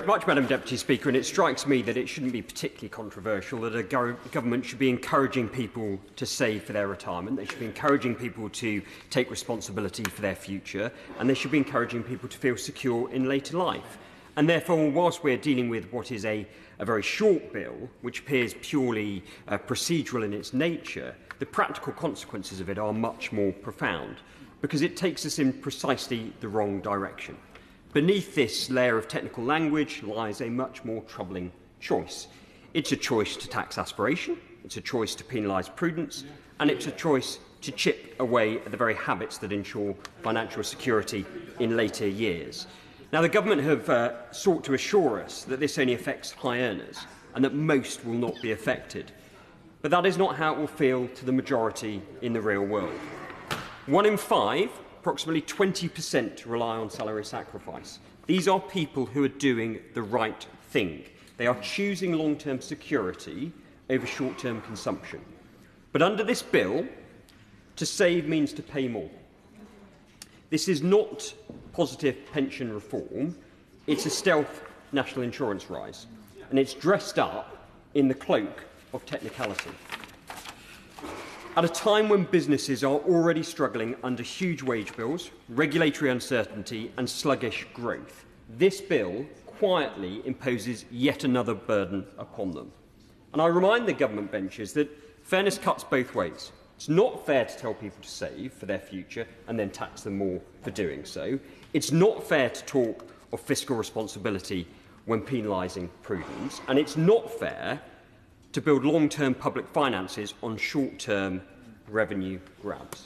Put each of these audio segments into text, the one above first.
much, Madam Deputy Speaker, and it strikes me that it shouldn't be particularly controversial that a government should be encouraging people to save for their retirement. They should be encouraging people to take responsibility for their future, and they should be encouraging people to feel secure in later life. And therefore, whilst we're dealing with what is a very short bill, which appears purely procedural in its nature, the practical consequences of it are much more profound, because it takes us in precisely the wrong direction. Beneath this layer of technical language lies a much more troubling choice. It's a choice to tax aspiration, it's a choice to penalise prudence, and it's a choice to chip away at the very habits that ensure financial security in later years. Now, the government have sought to assure us that this only affects high earners and that most will not be affected. But that is not how it will feel to the majority in the real world. 1 in 5, approximately 20%, rely on salary sacrifice. These are people who are doing the right thing. They are choosing long-term security over short-term consumption. But under this bill, to save means to pay more. This is not positive pension reform, it's a stealth national insurance rise, and it's dressed up in the cloak of technicality. At a time when businesses are already struggling under huge wage bills, regulatory uncertainty and sluggish growth, this bill quietly imposes yet another burden upon them. And I remind the government benches that fairness cuts both ways. It's not fair to tell people to save for their future and then tax them more for doing so. It's not fair to talk of fiscal responsibility when penalising prudence. And it's not fair to build long-term public finances on short-term revenue grabs.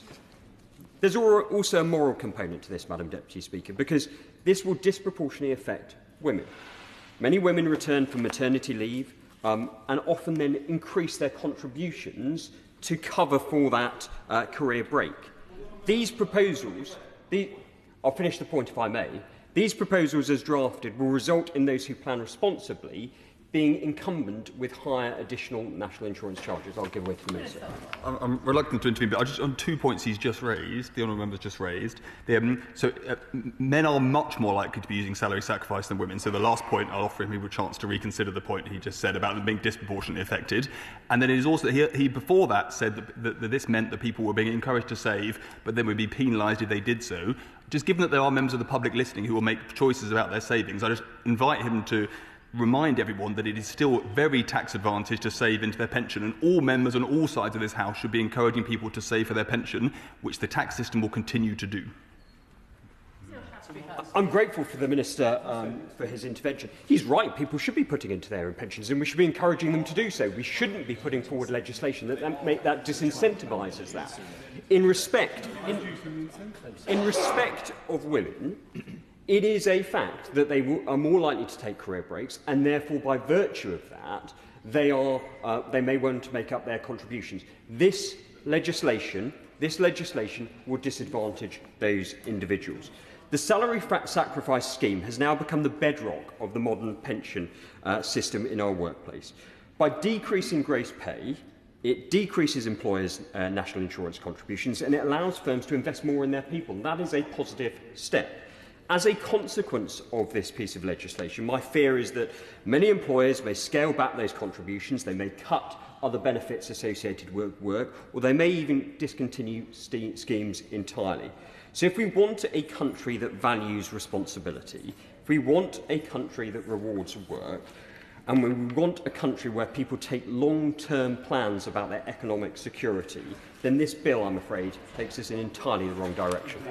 There's also a moral component to this, Madam Deputy Speaker, because this will disproportionately affect women. Many women return from maternity leave and often then increase their contributions to cover for that career break. These proposals, I'll finish the point if I may, these proposals as drafted will result in those who plan responsibly being incumbent with higher additional national insurance charges. I'll give way to the Minister. I'm reluctant to intervene, but just on 2 points he's just raised, the honourable member's just raised. Men are much more likely to be using salary sacrifice than women. So the last point, I'll offer him a chance to reconsider the point he just said about them being disproportionately affected. And then it is also, he before that said that this meant that people were being encouraged to save, but then would be penalised if they did so. Just given that there are members of the public listening who will make choices about their savings, I just invite him to remind everyone that it is still very tax advantaged to save into their pension, and all members on all sides of this House should be encouraging people to save for their pension, which the tax system will continue to do. I'm grateful for the Minister for his intervention. He's right, people should be putting into their own pensions and we should be encouraging them to do so. We shouldn't be putting forward legislation that disincentivises that. In respect of women, it is a fact that they are more likely to take career breaks, and therefore, by virtue of that, they may want to make up their contributions. This legislation will disadvantage those individuals. The salary sacrifice scheme has now become the bedrock of the modern pension system in our workplace. By decreasing gross pay, it decreases employers' national insurance contributions, and it allows firms to invest more in their people. That is a positive step. As a consequence of this piece of legislation, my fear is that many employers may scale back those contributions, they may cut other benefits associated with work, or they may even discontinue schemes entirely. So if we want a country that values responsibility, if we want a country that rewards work, and we want a country where people take long-term plans about their economic security, then this bill, I'm afraid, takes us in entirely the wrong direction.